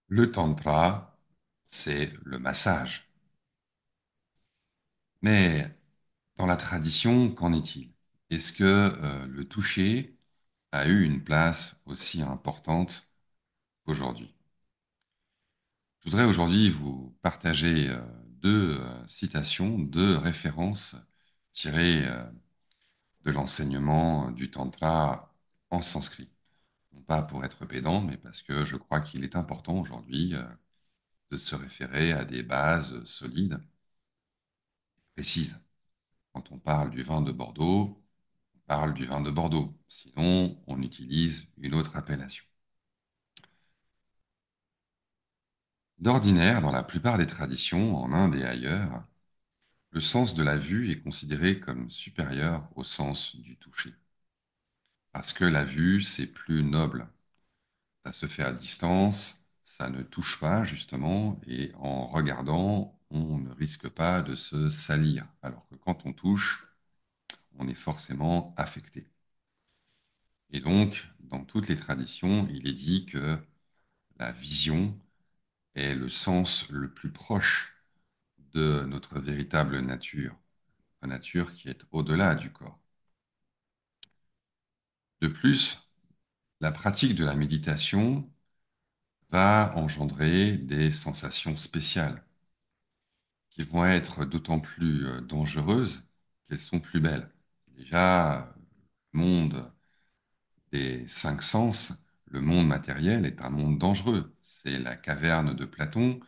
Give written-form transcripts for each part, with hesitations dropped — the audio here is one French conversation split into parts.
Le tantra, c'est le massage. Mais dans la tradition, qu'en est-il? Est-ce que le toucher a eu une place aussi importante qu'aujourd'hui? Je voudrais aujourd'hui vous partager deux citations, deux références tirées de l'enseignement du tantra en sanskrit. Non pas pour être pédant, mais parce que je crois qu'il est important aujourd'hui de se référer à des bases solides, précises. Quand on parle du vin de Bordeaux, on parle du vin de Bordeaux. Sinon, on utilise une autre appellation. D'ordinaire, dans la plupart des traditions, en Inde et ailleurs, le sens de la vue est considéré comme supérieur au sens du toucher. Parce que la vue, c'est plus noble. Ça se fait à distance, ça ne touche pas, justement, et en regardant, on ne risque pas de se salir. Alors que quand on touche, on est forcément affecté. Et donc, dans toutes les traditions, il est dit que la vision est le sens le plus proche de notre véritable nature, la nature qui est au-delà du corps. De plus, la pratique de la méditation va engendrer des sensations spéciales qui vont être d'autant plus dangereuses qu'elles sont plus belles. Déjà, le monde des cinq sens, le monde matériel est un monde dangereux. C'est la caverne de Platon,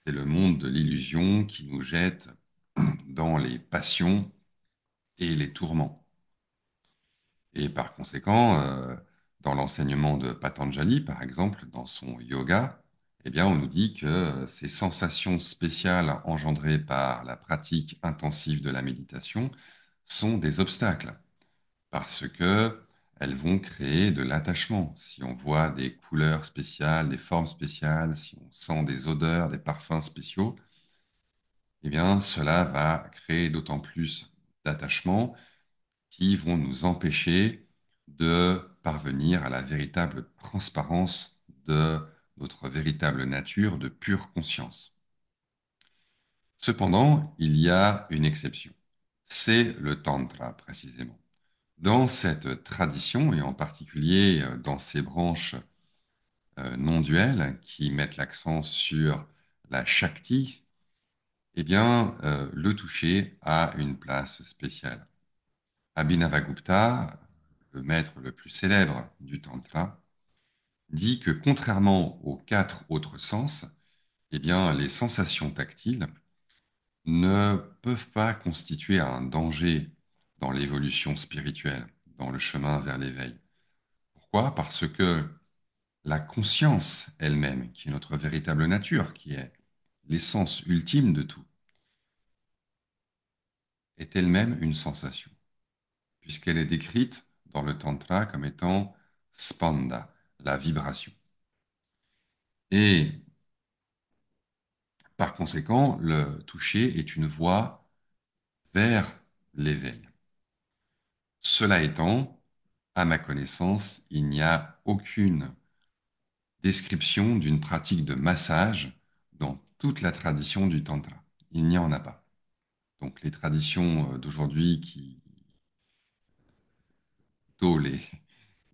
c'est le monde de l'illusion qui nous jette dans les passions et les tourments. Et par conséquent, dans l'enseignement de Patanjali, par exemple, dans son yoga, eh bien, on nous dit que ces sensations spéciales engendrées par la pratique intensive de la méditation sont des obstacles parce que elles vont créer de l'attachement. Si on voit des couleurs spéciales, des formes spéciales, si on sent des odeurs, des parfums spéciaux, eh bien, cela va créer d'autant plus d'attachement qui vont nous empêcher de parvenir à la véritable transparence de notre véritable nature de pure conscience. Cependant, il y a une exception. C'est le Tantra, précisément. Dans cette tradition, et en particulier dans ses branches non duelles qui mettent l'accent sur la Shakti, eh bien, le toucher a une place spéciale. Abhinavagupta, le maître le plus célèbre du Tantra, dit que contrairement aux quatre autres sens, eh bien, les sensations tactiles ne peuvent pas constituer un danger dans l'évolution spirituelle, dans le chemin vers l'éveil. Pourquoi? Parce que la conscience elle-même, qui est notre véritable nature, qui est l'essence ultime de tout, est elle-même une sensation, puisqu'elle est décrite dans le Tantra comme étant spanda, la vibration. Et par conséquent, le toucher est une voie vers l'éveil. Cela étant, à ma connaissance, il n'y a aucune description d'une pratique de massage dans toute la tradition du Tantra. Il n'y en a pas. Donc les traditions d'aujourd'hui plutôt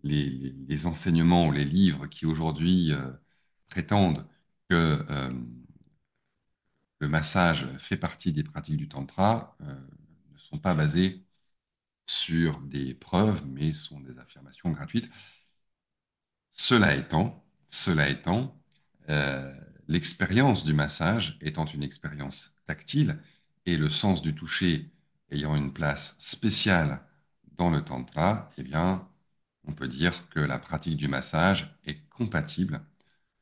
les enseignements ou les livres qui aujourd'hui prétendent que le massage fait partie des pratiques du Tantra ne sont pas basés sur des preuves, mais sont des affirmations gratuites. Cela étant, euh, l'expérience du massage étant une expérience tactile et le sens du toucher ayant une place spéciale dans le tantra, eh bien, on peut dire que la pratique du massage est compatible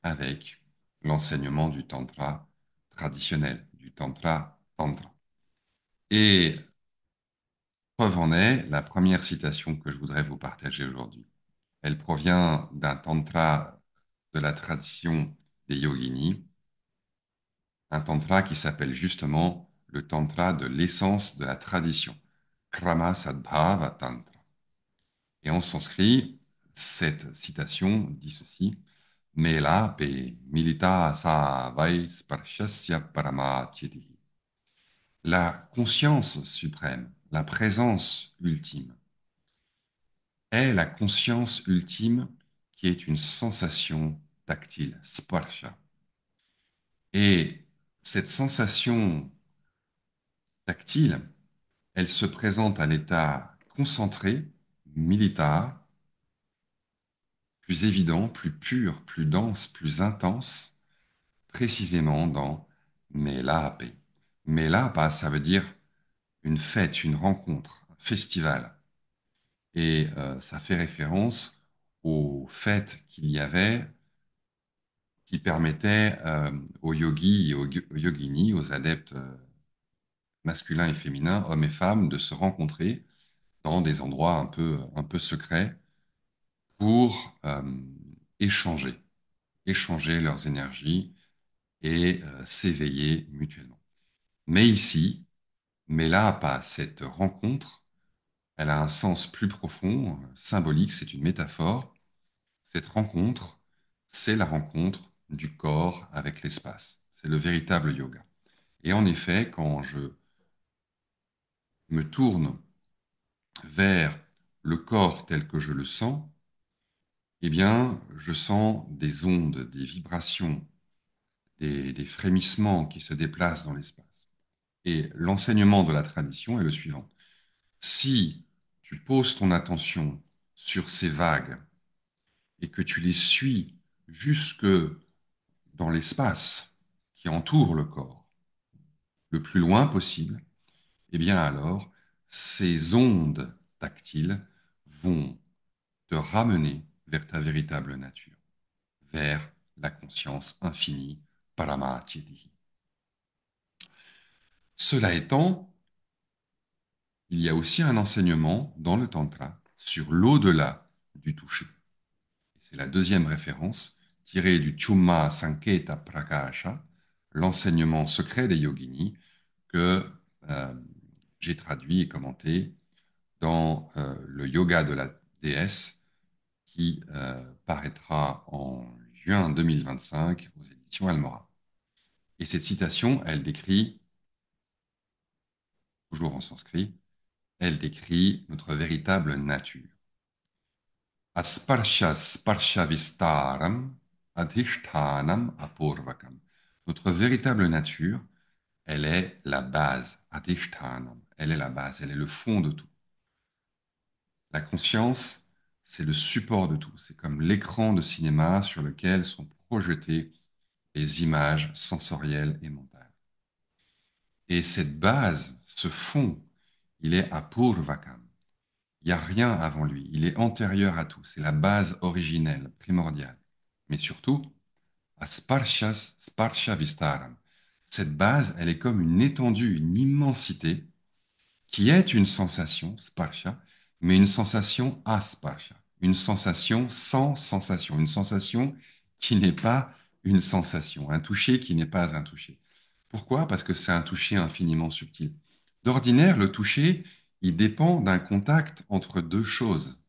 avec l'enseignement du tantra traditionnel, du tantra tantra. Et preuve en est la première citation que je voudrais vous partager aujourd'hui. Elle provient d'un tantra de la tradition des yoginis, un tantra qui s'appelle justement le tantra de l'essence de la tradition, Krama Sadbhava Tantra. Et en sanskrit, cette citation dit ceci: Melape milita sa vai sparshasya paramachiti. La conscience suprême, la présence ultime, est la conscience ultime qui est une sensation tactile, sparsha. Et cette sensation tactile, elle se présente à l'état concentré, militar, plus évident, plus pur, plus dense, plus intense, précisément dans Melape. Melapa, ça veut dire une fête, une rencontre, un festival. Et ça fait référence aux fêtes qu'il y avait qui permettaient aux yogis et aux yoginis, aux adeptes masculins et féminins, hommes et femmes, de se rencontrer dans des endroits un peu secrets pour échanger, échanger leurs énergies et s'éveiller mutuellement. Mais ici, mais là, pas cette rencontre, elle a un sens plus profond, symbolique, c'est une métaphore. Cette rencontre, c'est la rencontre du corps avec l'espace. C'est le véritable yoga. Et en effet, quand je me tourne vers le corps tel que je le sens, eh bien, je sens des ondes, des vibrations, des frémissements qui se déplacent dans l'espace. Et l'enseignement de la tradition est le suivant. Si tu poses ton attention sur ces vagues et que tu les suis jusque dans l'espace qui entoure le corps, le plus loin possible, eh bien alors, ces ondes tactiles vont te ramener vers ta véritable nature, vers la conscience infinie, Paramachiti. Cela étant, il y a aussi un enseignement dans le Tantra sur l'au-delà du toucher. C'est la deuxième référence tirée du Chumma Sanketa Prakasha, l'enseignement secret des yoginis, que euh, j'ai traduit et commenté dans le Yoga de la déesse qui paraîtra en juin 2025 aux éditions Almora. Et cette citation, elle décrit, toujours en sanskrit, elle décrit notre véritable nature. Asparsha sparsha vistaram adhishtanam apurvakam. Notre véritable nature, elle est la base, adhishtanam. Elle est la base, elle est le fond de tout. La conscience, c'est le support de tout. C'est comme l'écran de cinéma sur lequel sont projetées les images sensorielles et mentales. Et cette base, ce fond, il est apurvakam. Il n'y a rien avant lui. Il est antérieur à tout. C'est la base originelle, primordiale. Mais surtout, asparshas, sparsha vistaram. Cette base, elle est comme une étendue, une immensité qui est une sensation, sparsha, mais une sensation asparsha, une sensation sans sensation, une sensation qui n'est pas une sensation, un toucher qui n'est pas un toucher. Pourquoi? Parce que c'est un toucher infiniment subtil. D'ordinaire, le toucher, il dépend d'un contact entre deux choses,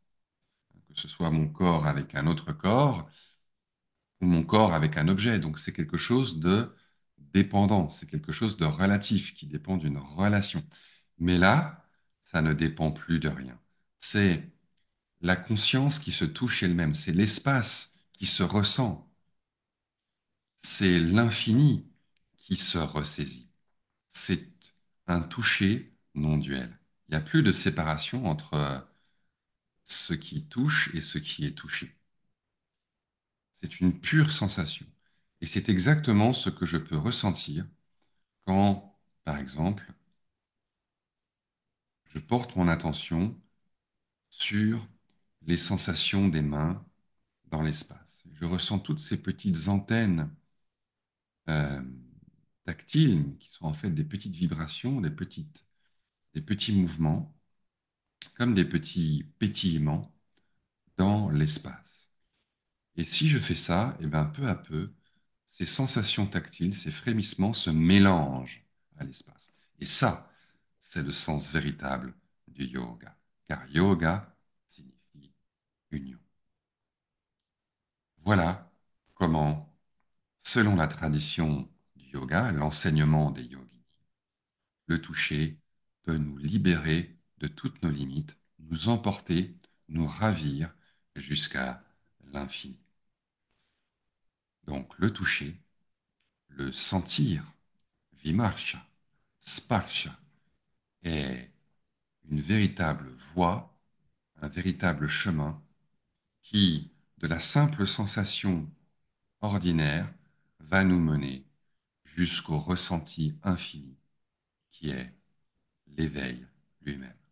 que ce soit mon corps avec un autre corps ou mon corps avec un objet. Donc c'est quelque chose de dépendant, c'est quelque chose de relatif qui dépend d'une relation. Mais là, ça ne dépend plus de rien. C'est la conscience qui se touche elle-même, c'est l'espace qui se ressent, c'est l'infini qui se ressaisit. C'est un toucher non duel. Il n'y a plus de séparation entre ce qui touche et ce qui est touché. C'est une pure sensation. Et c'est exactement ce que je peux ressentir quand, par exemple, je porte mon attention sur les sensations des mains dans l'espace. Je ressens toutes ces petites antennes euh, tactiles qui sont en fait des petites vibrations, des petits mouvements, comme des petits pétillements dans l'espace. Et si je fais ça, et bien peu à peu, ces sensations tactiles, ces frémissements se mélangent à l'espace. Et ça, c'est le sens véritable du yoga. Car yoga signifie union. Voilà comment, selon la tradition du yoga, l'enseignement des yogis, le toucher peut nous libérer de toutes nos limites, nous emporter, nous ravir jusqu'à l'infini. Donc le toucher, le sentir, vimarsha, sparsha, est une véritable voie, un véritable chemin qui, de la simple sensation ordinaire, va nous mener jusqu'au ressenti infini qui est l'éveil lui-même.